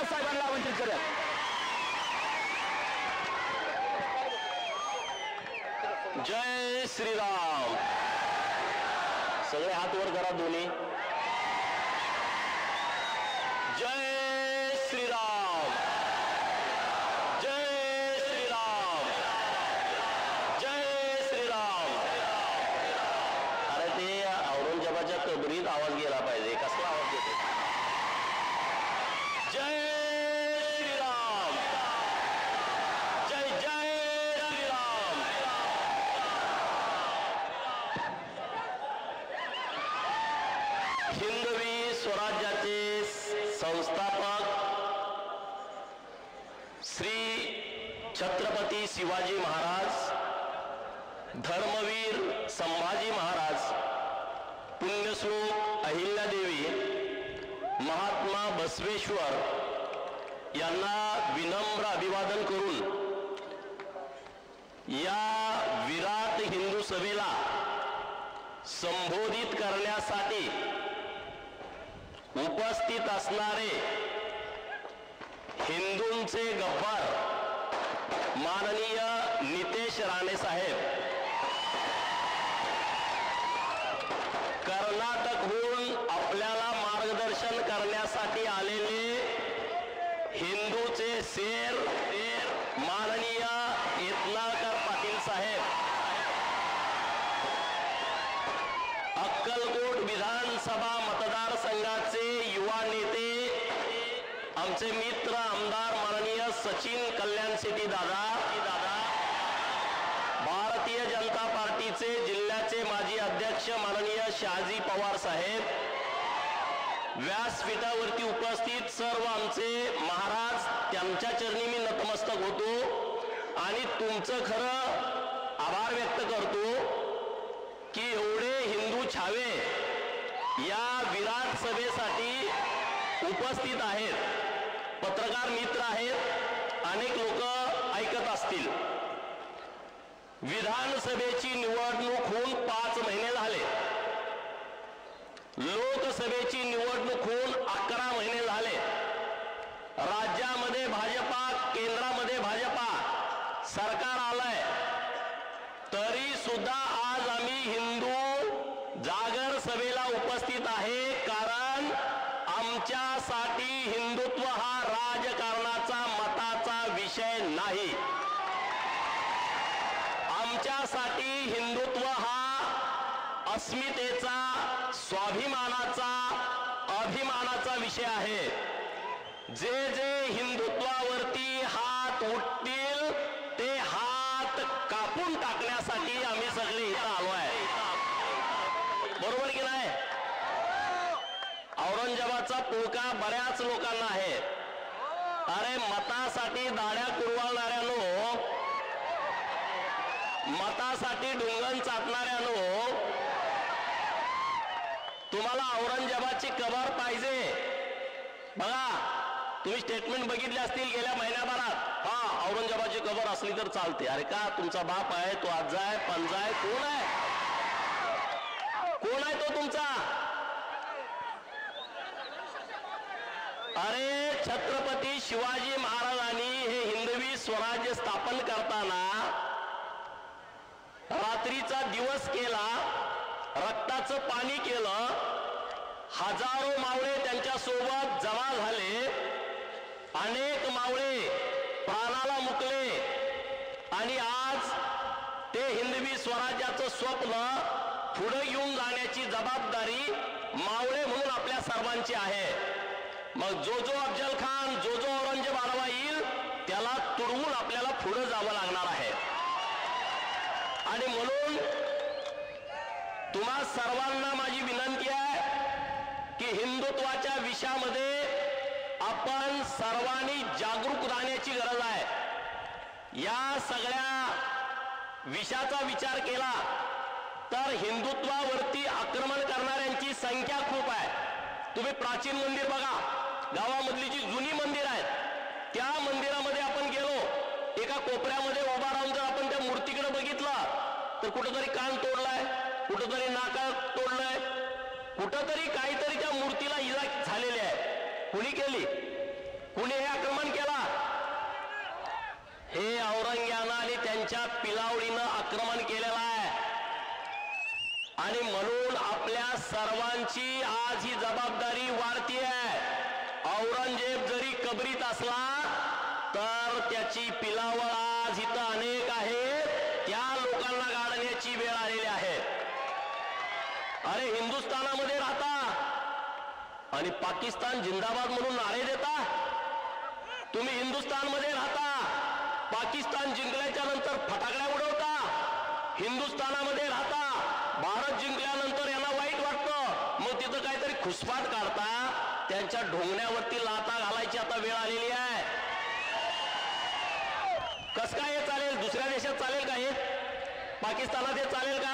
साहेबांना आमंत्रित करूया. जय श्रीराम. सगळे हात वर करा दोन्ही. जय श्रीराम. जय श्रीराम. जय श्रीराम. अरे ते औरंगजेबाच्या कबरीत आवाज गेला पाहिजे. कसला आवाज येतो? जय श्रीराम. जय जय श्रीराम. हिंदवी स्वराज्याचे संस्थापक श्री छत्रपती शिवाजी महाराज, धर्मवीर संभाजी महाराज, पुण्यश्लोक अहिल्यादेवी, महात्मा बसवेश्वर यांना विनम्र अभिवादन करून या विराट हिंदू सभेला संबोधित करण्यासाठी उपस्थित असणारे हिंदूंचे गब्बर माननीय नितेश राणे साहेब, कर्नाटकहून आपल्याला मार्गदर्शन करण्यासाठी आलेले हिंदूचे शेर माननीय यत्नाळकर पाटील साहेब, अक्कलकोट विधानसभा मतदारसंघाचे युवा नेते आमचे मित्र आमदार माननीय सचिन कल्याण शेट्टी दादा, भारतीय जनता पार्टीचे जिल्ह्याचे माजी अध्यक्ष माननीय शहाजी पवार साहेब, व्यासपीठावरती उपस्थित सर्व आमचे महाराज, त्यांच्या चरणी मी नतमस्तक होतो आणि तुमचं खरं आभार व्यक्त करतो की एवढे हिंदू छावे या विराट सभेसाठी उपस्थित आहेत. पत्रकार मित्र आहेत, अनेक लोक ऐकत असतील. विधानसभेची निवडणूक होऊन 5 महिने झाले. लोकसभेची निवडणूक होऊन 11 महिने झाले. राज्यामध्ये भाजपा, केंद्रामध्ये भाजपा सरकार आलंय, तरी सुद्धा आज आम्ही हिंदू जागर सभेला उपस्थित आहे. कारण आमच्यासाठी हिंदुत्व हा राजकारणाचा मताचा विषय नाही. आमच्यासाठी हिंदुत्व हा अस्मितेचा, स्वाभिमानाचा, अभिमानाचा विषय आहे. जे जे हिंदुत्वावरती हात उठतील ते हात कापून टाकण्यासाठी आम्ही सगळे इथं आलो आहे. बरोबर की नाही? औरंगजेबाचा पुळका बऱ्याच लोकांना आहे. अरे मतासाठी दाढ्या कुरवाळणाऱ्यानो, मतासाठी ढुंगण चाटणाऱ्यानो, तुम्हाला औरंगजेबाची कबर पाहिजे. बघा, तुम्ही स्टेटमेंट बघितले असतील गेल्या महिन्याभरात. हा, औरंगजेबाची कबर असली तर चालते. अरे का तुमचा बाप आहे, तो आजा आहे, पंजा आहे, कोण आहे? कोण आहे तो तुमचा? अरे छत्रपती शिवाजी महाराजांनी हे हिंदवी स्वराज्य स्थापन करताना रात्रीचा दिवस केला, रक्ताचं पाणी केलं, हजारो मावळे त्यांच्या सोबत जमा झाले, अनेक मावळे प्राणाला मुकले आणि आज ते हिंदवी स्वराज्याचं स्वप्न पुढे घेऊन जाण्याची जबाबदारी मावळे म्हणून आपल्या सर्वांची आहे. मग जो जो अफजल खान, जो जो औरंगजेब आडवा येईल त्याला तुडवून आपल्याला पुढे जावं लागणार आहे. आणि म्हणून तुम्हा सर्वांना माझी विनंती आहे की हिंदुत्वाच्या विषयामध्ये आपण सर्वांनी जागरूक राहण्याची गरज आहे. या सगळ्या विषयाचा विचार केला तर हिंदुत्वावरती आक्रमण करणाऱ्यांची संख्या खूप आहे. तुम्ही प्राचीन मंदिर बघा, गावामधली जी जुनी मंदिर आहेत त्या मंदिरामध्ये आपण गेलो, एका कोपऱ्यामध्ये उभा राहून जर आपण त्या मूर्तीकडे बघितलं तर कुठंतरी कान तोडलाय, कुठंतरी नाका तोडलाय, कुठंतरी काहीतरी त्या मूर्तीला इजा झालेली आहे. कुणी केली? कुणी हे आक्रमण केला? हे औरंग्यानं आणि त्यांच्या पिलावळीनं आक्रमण केलेलं आहे. आणि म्हणून आपल्या सर्वांची आज ही जबाबदारी वाढती आहे. औरंगजेब जरी कबरीत असला तर त्याची पिलावळ आज इथं अनेक आहेत, त्या लोकांना गाडण्याची वेळ आलेली आहे. अरे हिंदुस्थानामध्ये राहता आणि पाकिस्तान जिंदाबाद म्हणून नारे देता. तुम्ही हिंदुस्थानमध्ये राहता, पाकिस्तान जिंकल्याच्या नंतर फटाकड्या उडवता. हिंदुस्थानामध्ये राहता, भारत जिंकल्यानंतर यांना वाईट वाटतं, मग तिथं काहीतरी खुसपाट काढता. त्यांच्या ढोंगण्यावरती लाथा घालायची आता वेळ आलेली आहे. कस काय हे चालेल? दुसऱ्या देशात चालेल का हे? पाकिस्तानात हे चालेल का?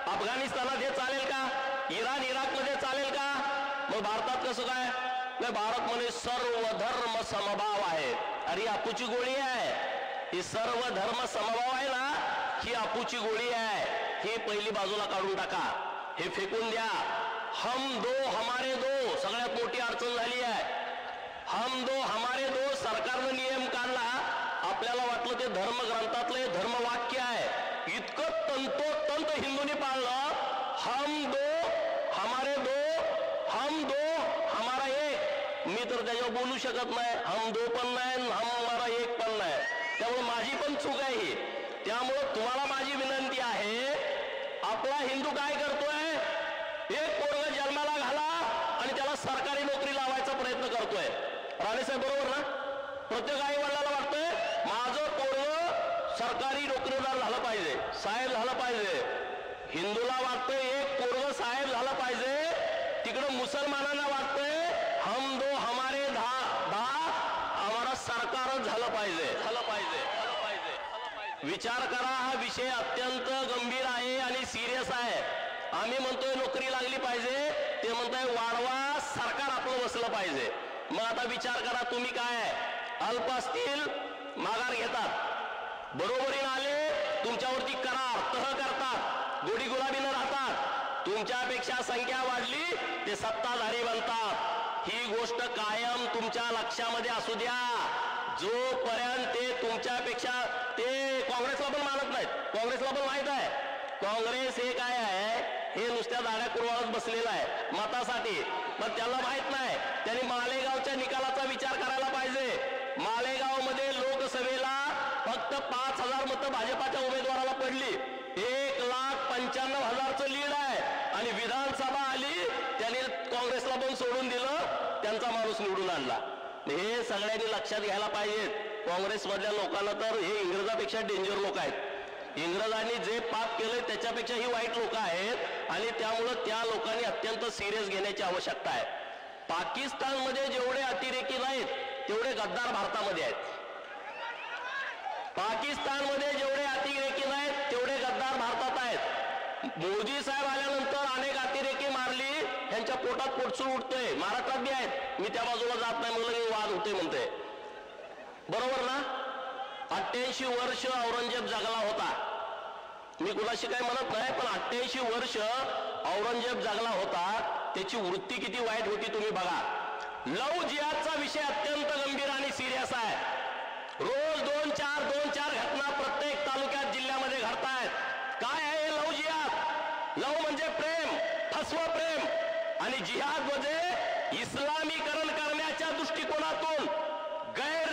अफगाणिस्तानात हे चालेल का? इराण इराकमध्ये चालेल का? मग भारतात कसं काय? भारत म्हणे सर्व धर्म समभाव आहे. अरे अपूची गोळी आहे ही. सर्व धर्म समभाव आहे ना, ही अपूची गोळी आहे. ही पहिली बाजूला काढून टाका, हे फेकून द्या. हम दो हमारे दो सगळ्यात मोठी अडचण झाली आहे. हम दो हमारे दो सरकारनं नियम काढला. आपल्याला वाटलं ते धर्मग्रंथातलं हे धर्मवाक्य आहे, इतकं तंतोतंत हिंदूंनी पाळलं. हम दो हमारे दो, हम दो हमारा एक. मी तर त्याच्यावर बोलू शकत नाही. हम दो पण नाही, हम हमारा एक पण नाही. त्यामुळे माझी पण चूक आहे ही. त्यामुळं तुम्हाला माझी विनंती आहे, आपला हिंदू काय करतोय? एक पोरग जन्माला घाला आणि त्याला सरकारी नोकरी लावायचा प्रयत्न करतोय. राणेसाहेब बरोबर ना? प्रत्येक आई वडिलाला वाटतंय माझं पोरग सरकारी नोकरीदार झालं पाहिजे, साहेब झालं पाहिजे. हिंदूला वाटतंय एक पोरग साहेब झालं पाहिजे. तिकडं मुसलमानांना वाटतंय हम दो हमारे धा आम्हाला सरकारच झालं पाहिजे, झालं पाहिजे, झालं पाहिजे. विचार करा, हा विषय अत्यंत गंभीर आहे आणि सिरियस आहे. आम्ही म्हणतोय नोकरी लागली पाहिजे, ते म्हणताय वाढवा सरकार आपलं बसलं पाहिजे. मग आता विचार करा, तुम्ही काय अल्प असतील माघार घेतात, बरोबरीनं आले तुमच्यावरती करार तह करतात, गोडी गुलाबीनं राहतात. तुमच्यापेक्षा संख्या वाढली ते सत्ताधारी बनतात. ही गोष्ट कायम तुमच्या लक्षामध्ये असू द्या. जोपर्यंत ते तुमच्यापेक्षा, ते काँग्रेसला पण मानत नाहीत, काँग्रेसला पण माहित आहे काँग्रेस हे काय आहे, हे नुसत्या दाड्या कुरवाळत बसलेलं आहे मतासाठी. पण त्याला माहित नाही, त्यांनी मालेगावच्या निकालाचा विचार करायला पाहिजे. मालेगावमध्ये लोकसभेला फक्त 5,000 मतं भाजपाच्या उमेदवाराला पडली. 1,95,000चं लीड आहे. आणि विधानसभा आली, त्यांनी काँग्रेसला पण सोडून दिलं, त्यांचा माणूस निवडून आणला. हे सगळ्यांनी लक्षात घ्यायला पाहिजे. काँग्रेसमधल्या लोकांना तर हे इंग्रजापेक्षा डेंजर लोक आहेत. इंग्रजांनी जे पाप केलंय त्याच्यापेक्षा ही वाईट लोक आहेत. आणि त्यामुळं त्या लोकांनी अत्यंत सिरियस घेण्याची आवश्यकता आहे. पाकिस्तानमध्ये जेवढे अतिरेकी नाहीत तेवढे गद्दार भारतामध्ये आहेत. पाकिस्तानमध्ये जेवढे अतिरेकी नाहीत तेवढे गद्दार भारतात आहेत. मोदी साहेब आल्यानंतर अनेक अतिरेकी मारली, त्यांच्या पोटात पोटसूळ उठतोय. महाराष्ट्रात बी आहेत. मी त्या बाजूला जात नाही, मला वाद होते म्हणते. बरोबर ना? 88 वर्ष औरंगजेब जगला होता. मी कुणाशी काही म्हणत नाही, पण 88 वर्ष औरंगजेब जगला होता. त्याची वृत्ती किती वाईट होती तुम्ही बघा. लव जिहादचा विषय अत्यंत गंभीर आणि सिरियस आहे. रोज 2-4 घटना प्रत्येक तालुक्यात जिल्ह्यामध्ये घडतायत. काय आहे लव जिहाद? लव म्हणजे प्रेम, फसवं प्रेम. आणि जिहाद म्हणजे इस्लामीकरण करण्याच्या दृष्टिकोनातून गैर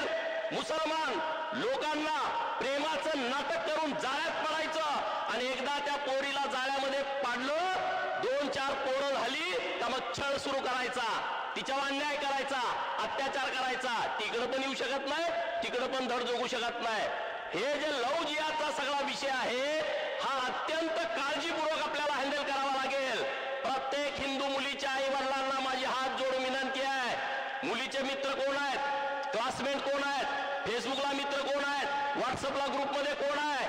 मुसलमान लोकांना प्रेमाचं नाटक करून जाळ्यात पडायचं. आणि एकदा त्या पोरीला जाळ्यामध्ये पाडलं, 2-4 पोरं झाली का मग छळ सुरू करायचा, तिच्यावर अन्याय करायचा, अत्याचार करायचा. तिकडं पण येऊ शकत नाही, तिकडं पण धड जोगू शकत नाही. हे जे लव जिहादचा सगळा विषय आहे, हा अत्यंत काळजीपूर्वक आपल्याला हँडल करावा लागेल. प्रत्येक हिंदू मुलीच्या आई वडिलांना माझी हात जोडून विनंती आहे. मुलीचे मित्र कोण आहेत, क्लासमेट कोण आहेत, फेसबुकला मित्र कोण आहेत, व्हॉट्सअपला ग्रुपमध्ये कोण आहे,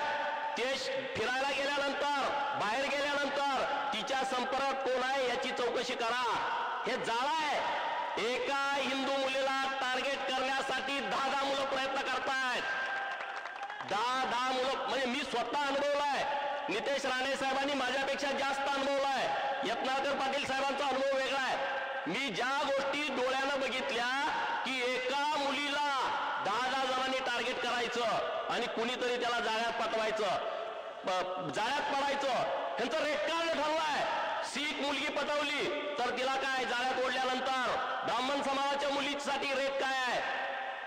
ते फिरायला गेल्यानंतर, बाहेर गेल्यानंतर तिच्या संपर्कात कोण आहे याची चौकशी करा. हे जाळ आहे. एका हिंदू मुलीला टार्गेट करण्यासाठी 10 मुलं प्रयत्न करतायत. 10 मुलं, म्हणजे मी स्वतः अनुभवलाय. नितेश राणे साहेबांनी माझ्यापेक्षा जास्त अनुभवलाय. यत्नाळकर पाटील साहेबांचा अनुभव वेगळा आहे. मी ज्या गोष्टी डोळ्यानं बघितल्या की एका आणि कुणीतरी त्याला जाळ्यात पाठवायचं, जाळ्यात पडायचं. ह्यांचं रेट कार्ड ठरलंय. सीख मुलगी पटवली तर तिला काय जाळ्यात ओढल्यानंतर, ब्राह्मण समाजाच्या मुलीसाठी रेट काय आहे,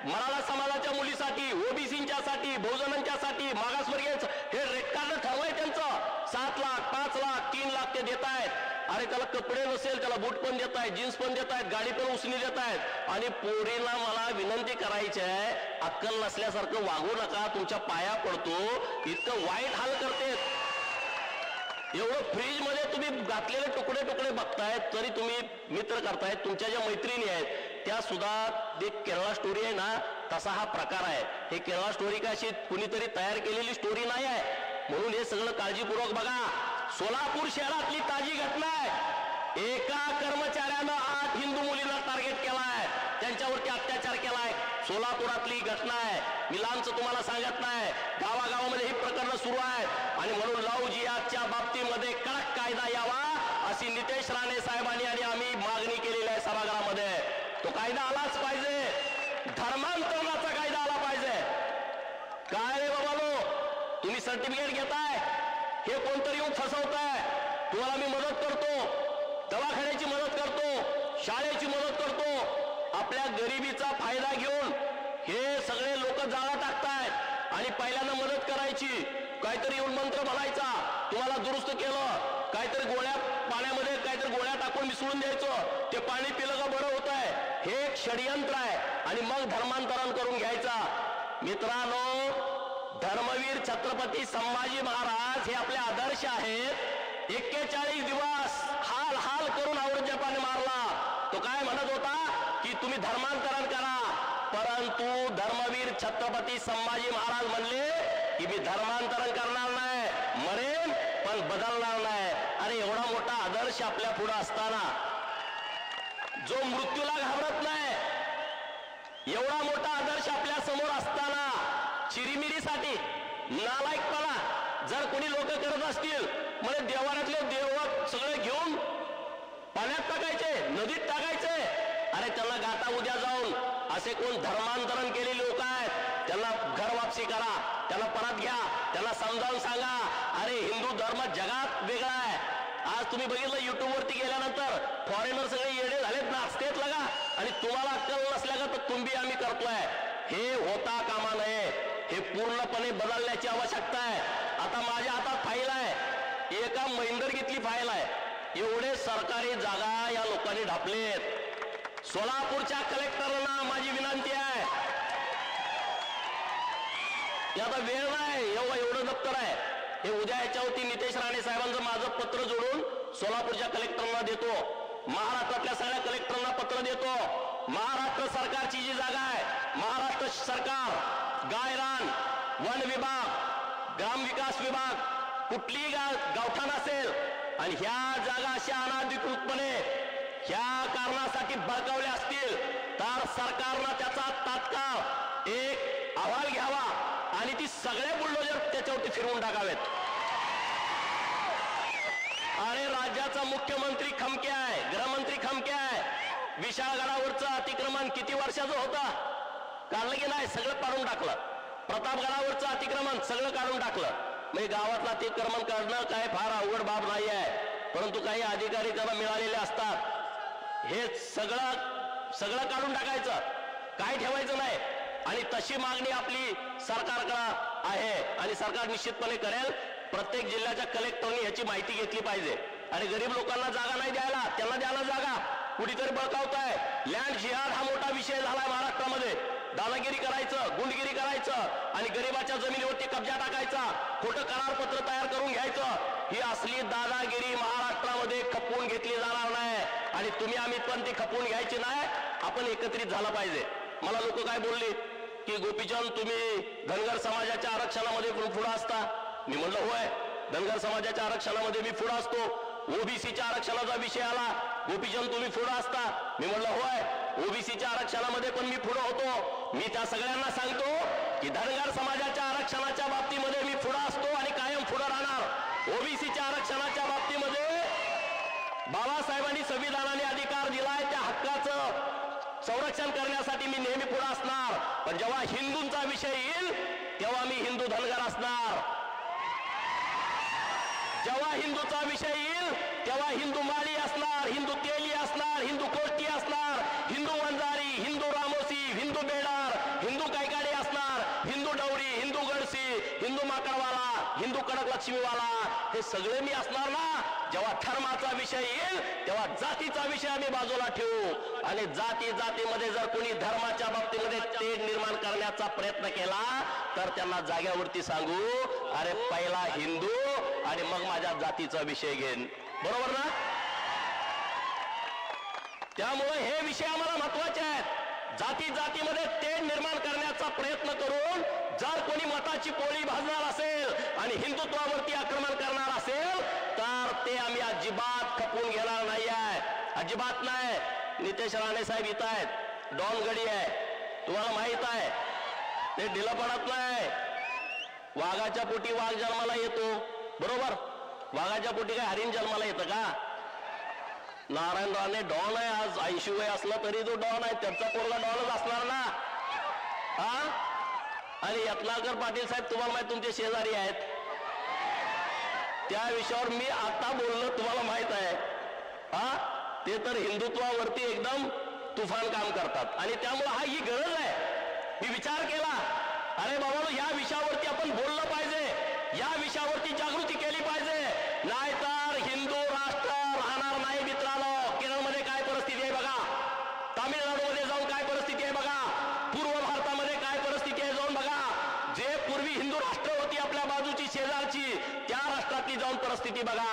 मराठा समाजाच्या मुलीसाठी, ओबीसीच्या साठी, बहुजनांच्या साठी, मागासवर्गीय हे रेट कार्ड ठरलंय त्यांचं. 7 लाख 5 लाख 3 लाख ते देत आहेत. अरे त्याला कपडे नसेल त्याला बूट पण देत आहेत, जीन्स पण देत आहेत, गाडी पण उसनी देत आहेत. आणि पोरीला मला विनंती करायची आहे, अक्कल नसल्यासारखं वागू नका, तुमच्या पाया पडतो. इतकं वाईट हाल करते. एवढं फ्रीज मध्ये तुम्ही घातलेले तुकडे तुकडे बघतायत तरी तुम्ही मित्र करतायत. तुमच्या ज्या मैत्रिणी आहेत त्या सुद्धा ते केरळा स्टोरी आहे ना, तसा हा प्रकार आहे. हे केरळा स्टोरी का अशी कुणीतरी तयार केलेली स्टोरी नाही आहे. म्हणून हे सगळं काळजीपूर्वक बघा. सोलापूर शहरातली ताजी घटना आहे. एका कर्मचाऱ्यानं 8 हिंदू मुलींना टार्गेट केलाय, त्यांच्यावरती अत्याचार केलाय. सोलापुरातली घटना आहे. मी लांबचं तुम्हाला सांगत नाही. गावागावामध्ये ही प्रकरणं सुरू आहेत. आणि म्हणून लव्ह जिहादच्या बाबतीमध्ये कडक कायदा यावा अशी नितेश राणे साहेबांनी आणि आम्ही मागणी केलेली आहे सभागृहामध्ये. तो कायदा आलाच पाहिजे. धर्मांतरणाचा कायदा आला पाहिजे. काय रे बाबालो, तुम्ही सर्टिफिकेट घेताय, हे कोणतरी येऊन फसवताय. तुम्हाला मी मदत करतो, दवाखान्याची मदत करतो, शाळेची मदत करतो. आपल्या गरिबीचा फायदा घेऊन हे सगळे लोक जाळा टाकतायत. आणि पहिल्यांदा मदत करायची, काहीतरी येऊन मंत्र म्हणायचा, तुम्हाला दुरुस्त केलं, काहीतरी गोळ्या पाण्यामध्ये काहीतरी गोळ्या टाकून मिसळून द्यायचं, ते पाणी पिलं का बरं होत आहे. हे एक षडयंत्र आहे. आणि मग धर्मांतरण करून घ्यायचा. मित्रांनो, धर्मवीर छत्रपती संभाजी महाराज हे आपले आदर्श आहेत. 41 दिवस हाल हाल करून औरंगजेबाने मारला. तो काय म्हणत होता की तुम्ही धर्मांतरण करा, परंतु धर्मवीर छत्रपती संभाजी महाराज म्हणले की मी धर्मांतरण करणार नाही, मरेन पण बदलणार नाही. अरे एवढा मोठा आदर्श आपल्या पुढे असताना, जो मृत्यूला घाबरत नाही, एवढा मोठा आदर्श आपल्या समोर असताना चिरीमिरीसाठी नालायकपणा जर कोणी लोक करत असतील, म्हणजे देवाऱ्यातले देव सगळे घेऊन पाण्यात टाकायचे, नदीत टाकायचे. अरे त्यांना गाता उद्या जाऊन असे कोण धर्मांतरण केलेले लोक आहेत, त्यांना घर वापसी करा, त्यांना परत घ्या, त्यांना समजावून सांगा. अरे हिंदू धर्म जगात वेगळा आहे. आज तुम्ही बघितलं युट्यूब वरती गेल्यानंतर फॉरेनर सगळे येडे झालेत, नाचतेत लगा. आणि तुम्हाला अक्कल नसल्या का तर तुम्ही आम्ही करतोय. हे होता कामा नये. हे पूर्णपणे बदलण्याची आवश्यकता आहे. आता माझ्या हातात फाईल आहे, एका महिंदरगीतली फाईल आहे. एवढे सरकारी जागा या लोकांनी ढापलेत. सोलापूरच्या कलेक्टरना माझी विनंती आहे, आता वेळ नाही, एवढं दप्तर आहे. हे उद्या याच्यावरती नितेश राणे साहेबांचं माझं पत्र जोडून सोलापूरच्या कलेक्टरना देतो, महाराष्ट्रातल्या सगळ्या कलेक्टरना पत्र देतो. महाराष्ट्र सरकारची जी जागा आहे, महाराष्ट्र सरकार गायरान, वन विभाग, ग्रामविकास विभाग, कुठलीही गावठाण असेल आणि ह्या जागा अशा अनाधिकृतपणे ह्या कारणासाठी बळकावल्या असतील तर सरकारनं त्याचा तात्काळ एक अहवाल घ्यावा आणि ती सगळे बुलडोजर त्याच्यावरती फिरवून टाकावेत. अरे राज्याचा मुख्यमंत्री खमके आहे, गृहमंत्री खमके आहे. विशाळगडावरचं अतिक्रमण किती वर्षाचं होतं, काढलं की नाही, सगळं काढून टाकलं. प्रतापगडावरचं अतिक्रमण सगळं काढून टाकलं. म्हणजे गावातलं अतिक्रमण काढणं काय फार अवघड बाब नाही आहे, परंतु काही अधिकारी त्याला मिळालेले असतात. हे सगळं काढून टाकायचं, काय ठेवायचं नाही. आणि तशी मागणी आपली सरकारकडे आहे आणि सरकार निश्चितपणे करेल. प्रत्येक जिल्ह्याच्या कलेक्टरनी याची माहिती घेतली पाहिजे. आणि गरीब लोकांना जागा नाही द्यायला, त्यांना द्यायला जागा कुठेतरी बळकावताय. लँड जिहाद हा मोठा विषय झालाय महाराष्ट्रामध्ये. दादागिरी करायचं, गुंडगिरी करायचं आणि गरिबाच्या जमिनीवरती कब्जा टाकायचा, खोटं करारपत्र तयार करून घ्यायचं. ही असली दादागिरी महाराष्ट्रामध्ये खपवून घेतली जाणार नाही. आणि तुम्ही आम्ही पण ती खपवून घ्यायची नाही. आपण एकत्रित झाला पाहिजे. मला लोक काय बोलले की गोपीचंद तुम्ही धनगर समाजाच्या आरक्षणामध्ये पुढे असता. मी म्हणलं होय, धनगर समाजाच्या आरक्षणामध्ये मी पुढे असतो. ओबीसीच्या आरक्षणाचा विषय आला, गोपीचंद तुम्ही पुढे असता. मी म्हणलं होय, ओबीसीच्या आरक्षणामध्ये पण मी पुढे होतो. मी त्या सगळ्यांना सांगतो की धनगर समाजाच्या आरक्षणाच्या बाबतीमध्ये मी पुढे असतो आणि कायम पुढे राहणार. ओबीसीच्या आरक्षणाच्या बाबतीमध्ये बाबासाहेबांनी संविधानाने अधिकार दिलाय, त्या हक्काचं संरक्षण करण्यासाठी मी नेहमी पुढे असणार, पण जेव्हा हिंदूंचा विषय येईल तेव्हा मी हिंदू धनगर असणार. जेव्हा हिंदूचा विषय येईल तेव्हा हिंदू माळी असणार, हिंदू तेली असणार, हिंदू कोष्टी असणार, हिंदू वंजारी, हिंदू रामोसी, हिंदू बेडार, हिंदू कैकाडे असणार, हिंदू डवरी, हिंदू गडसी, हिंदू माकडवाला, हिंदू कडक लक्ष्मीवाला, हे सगळे मी असणार ना. जेव्हा धर्माचा विषय येईल तेव्हा जातीचा विषय आम्ही बाजूला ठेवू. आणि जातीमध्ये जर कोणी धर्माच्या बाबतीमध्ये तेढ निर्माण करण्याचा प्रयत्न केला तर त्यांना जाग्यावरती सांगू, अरे पहिला हिंदू आणि मग माझ्या जातीचा विषय घेईन. बरोबर ना? त्यामुळे हे विषय आम्हाला महत्वाचे आहेत. जातीमध्ये तेढ निर्माण करण्याचा प्रयत्न करून जर कोणी मताची पोळी भाजणार असेल आणि हिंदुत्वावरती आक्रमण करणार असेल तर ते आम्ही अजिबात खपवून घेणार नाही आहे. अजिबात नाही. नितेश राणे साहेब इथं आहेत, डॉन गडी आहे, तुम्हाला माहित आहे, ते ढिला पडत नाही. वाघाच्या पोटी वाघ जन्माला येतो, बरोबर? वाघाच्या पोटी काय हरिण जन्माला येतं का? नारायण राणे डॉन आहे, आज 80 वय असला तरी तो डॉन आहे, त्याचा पोरगा डॉनच असणार ना. हा? आणि यत्नाळकर पाटील साहेब तुम्हाला माहित, तुमचे शेजारी आहेत, त्या विषयावर मी आता बोललो, तुम्हाला माहित आहे. हा? ते तर हिंदुत्वावरती एकदम तुफान काम करतात आणि त्यामुळे ही गरज आहे. मी विचार केला, अरे बाबा या विषयावरती आपण बोललं पाहिजे, या विषयावरती जागृती केली पाहिजे, नाहीतर हिंदू राष्ट्र राहणार नाही. मित्रांनो, केरळमध्ये काय परिस्थिती आहे बघा, तामिळनाडूमध्ये जाऊन काय परिस्थिती आहे बघा, पूर्व भारतामध्ये काय परिस्थिती आहे जाऊन बघा. जे पूर्वी हिंदू राष्ट्र होती आपल्या बाजूची शेजारची, त्या राष्ट्रातली जाऊन परिस्थिती बघा.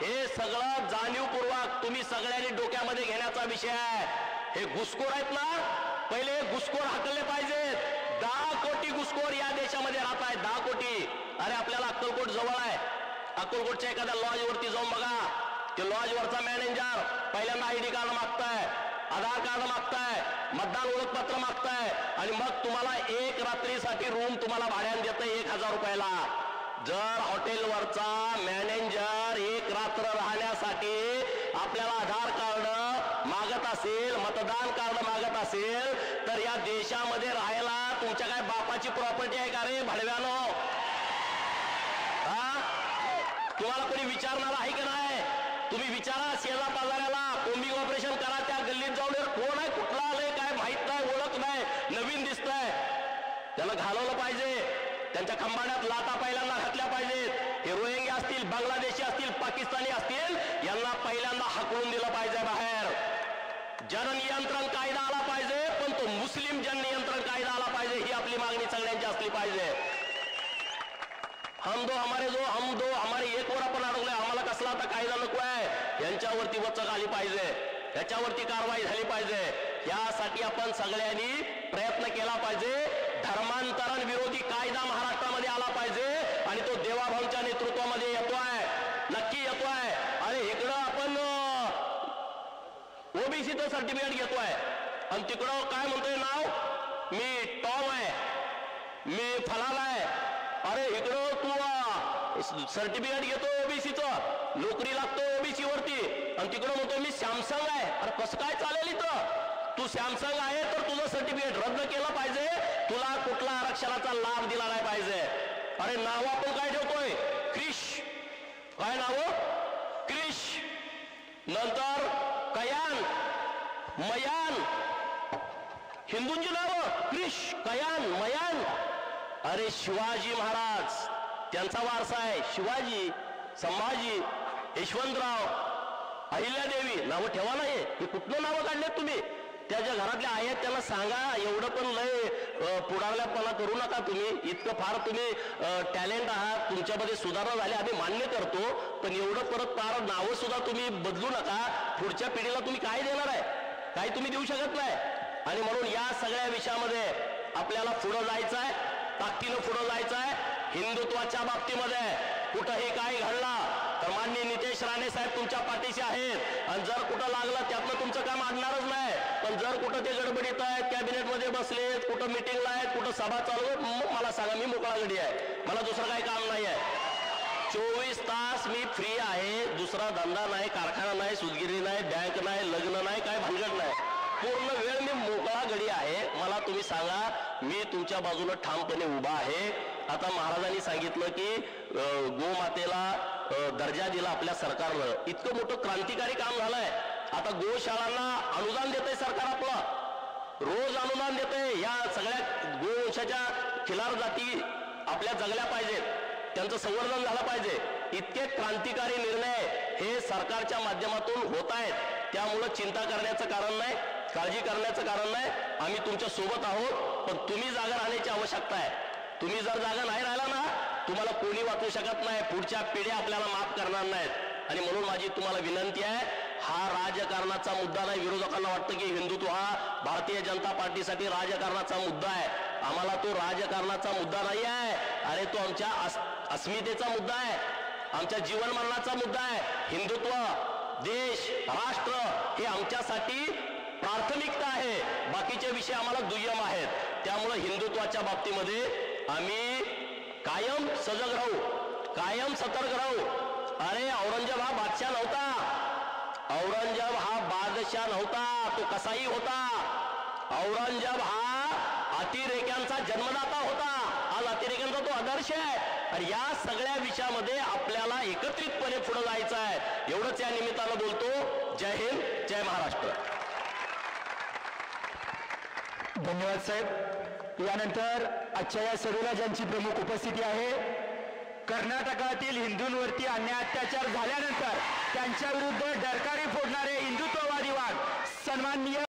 हे सगळं जाणीवपूर्वक तुम्ही सगळ्यांनी डोक्यामध्ये घेण्याचा विषय आहे. हे घुसखोर आहेत ना, पहिले घुसखोर हाकलले पाहिजेत. 10 कोटी घुसखोर या देशामध्ये राहत आहेत, 10 कोटी. अरे आपल्याला अक्कलकोट जवळ आहे, अक्कलकोटच्या एखाद्या लॉज वरती जाऊन बघा, ते लॉज वरचा मॅनेजर पहिल्यांदा ID कार्ड मागताय, आधार कार्ड मागताय, मतदान ओळखपत्र मागताय आणि मग तुम्हाला एक रात्रीसाठी रूम तुम्हाला भाड्याने देतंय 1000 रुपयाला. जर हॉटेलवरचा मॅनेजर एक रात्र राहण्यासाठी आपल्याला आधार कार्ड मागत असेल, मतदान कार्ड मागत असेल, तर या देशामध्ये राहायला तुमच्या काय बापाची प्रॉपर्टी आहे का रे भडव्यानो? तुम्हाला कोणी विचारणार आहे का नाही? तुम्ही विचारा शेजा पाजाऱ्याला, कोम्बिंग ऑपरेशन करा, त्या गल्लीत जाऊन कोण आहे, कुठला आलंय, काय माहित नाही, ओळख नाही, नवीन दिसतंय, त्याला घालवलं पाहिजे. त्यांच्या खंबाड्यात लाटा पहिल्यांदा घातल्या पाहिजेत. हे रोहिंग्या असतील, बांगलादेशी असतील, पाकिस्तानी असतील, यांना पहिल्यांदा हाकलून दिलं पाहिजे बाहेर. जननियंत्रण कायदा आला पाहिजे, पण तो मुस्लिम जननियंत्रण कायदा आला पाहिजे, ही आपली मागणी सगळ्यांची असली पाहिजे. हम दो हमारे एक वर आपण अडकलोय, आम्हाला कसला आता कायदा नको आहे, यांच्यावरती वचक आली पाहिजे, याच्यावरती कारवाई झाली पाहिजे. यासाठी आपण सगळ्यांनी प्रयत्न केला पाहिजे. धर्मांतरण विरोधी कायदा महाराष्ट्रामध्ये आला पाहिजे आणि तो देवाभाऊंच्या नेतृत्वामध्ये येतोय, नक्की येतोय. आणि इकडं आपण ओबीसीचं सर्टिफिकेट घेतोय आणि तिकडं काय म्हणतोय नाव, मी टॉम आहे, मी फलाला आहे. अरे इकडं तू सर्टिफिकेट घेतो ओबीसीचं, नोकरी लागतो ओबीसी वरती, आणि तिकडं म्हणतो मी सॅमसंग आहे. अरे कसं काय चालेल इथं? तू सॅमसंग आहे तर तुझं सर्टिफिकेट रद्द केलं पाहिजे, तुला कुठला आरक्षणाचा लाभ दिला नाही पाहिजे. अरे नाव आपण काय ठेवतोय, क्रिश, काय नाव, क्रिश, नंतर कयान, मयान, हिंदूंची नाव क्रिश, कयान, मयान. अरे शिवाजी महाराज त्यांचा वारसा आहे, शिवाजी, संभाजी, यशवंतराव, अहिल्यादेवी, नावं ठेवा नाही. हे कुठलं नावं काढलेत तुम्ही? त्याच्या घरातल्या आहेत त्यांना सांगा, एवढं पण लय पुढारल्यापणा करू नका तुम्ही. इतकं फार तुम्ही टॅलेंट आहात, तुमच्यामध्ये सुधारणा झाली आम्ही मान्य करतो, पण एवढं परत फार नावं सुद्धा तुम्ही बदलू नका. पुढच्या पिढीला तुम्ही काय देणार आहे? काही तुम्ही देऊ शकत नाही. आणि म्हणून या सगळ्या विषयामध्ये आपल्याला पुढं जायचं आहे, ताकदीनं पुढं जायचं आहे. हिंदुत्वाच्या बाबतीमध्ये कुठंही काय घडलं तर माननीय नितेश राणे साहेब तुमच्या पाठीशी आहेत, आणि जर कुठं लागलं त्यातलं तुमचं काम अडणारच नाही. पण जर कुठं ते गडबडीत आहेत, कॅबिनेटमध्ये बसलेत, कुठं मिटिंगला आहेत, कुठं सभा चालू आहेत, मग मला सांगा, मी मोकळा गडी आहे, मला दुसरं काही काम नाही आहे. 24 तास मी फ्री आहे, दुसरा धंदा नाही, कारखाना नाही, सुदगिरी नाही, बँक नाही, लग्न नाही, काय भानगड नाही. पूर्ण वेळ मी मोकळा गडी आहे. मला तुम्ही सांगा, मी तुमच्या बाजूने ठामपणे उभा आहे. आता महाराजांनी सांगितलं की गोमातेला दर्जा दिला आपल्या सरकारनं. इतकं मोठं क्रांतिकारी काम झालंय. आता गोशाळांना अनुदान देतंय सरकार आपलं, रोज अनुदान देतंय. या सगळ्या गोवंशाच्या खिलार जाती आपल्या जगल्या पाहिजेत, त्यांचं संवर्धन झालं पाहिजे. इतके क्रांतिकारी निर्णय हे सरकारच्या माध्यमातून होत आहेत. त्यामुळं चिंता करण्याचं कारण नाही, काळजी करण्याचं कारण नाही. आम्ही तुमच्या सोबत आहोत, पण तुम्ही जागा राहण्याची आवश्यकता आहे. तुम्ही जर जागा नाही राहिला ना, तुम्हाला कोणी वाचू शकत नाही. पुढच्या पिढ्या आपल्याला माफ करणार नाहीत. आणि म्हणून माझी तुम्हाला विनंती आहे, हा राजकारणाचा मुद्दा नाही. विरोधकांना वाटतं की हिंदुत्व हा भारतीय जनता पार्टीसाठी राजकारणाचा मुद्दा आहे. आम्हाला तो राजकारणाचा मुद्दा नाही आहे. अरे तो आमच्या अस्मितेचा मुद्दा आहे, आमच्या जीवन मरणाचा मुद्दा आहे. हिंदुत्व, देश, राष्ट्र हे आमच्यासाठी प्राथमिकता आहे. बाकीचे विषय आम्हाला दुय्यम आहेत. त्यामुळे हिंदुत्वाच्या बाबतीमध्ये आम्ही कायम सजग राहू, कायम सतर्क राहू. अरे औरंगजेब हा बादशाह नव्हता, औरंगजेब हा बादशाह नव्हता, तो कसाही होता. औरंगजेब हा अतिरेक्यांचा जन्मदाता होता. आज अतिरेक्यांचा तो आदर्श आहे. आणि या सगळ्या विषयामध्ये आपल्याला एकत्रितपणे पुढे जायचं आहे. एवढंच या निमित्तानं बोलतो. जय हिंद, जय महाराष्ट्र. धन्यवाद साहेब. यानंतर आजच्या या सभेला ज्यांची प्रमुख उपस्थिती आहे, कर्नाटकातील हिंदूंवरती अन्याय अत्याचार झाल्यानंतर त्यांच्या विरुद्ध डरकाळी फोडणारे हिंदुत्ववादी वाद सन्माननीय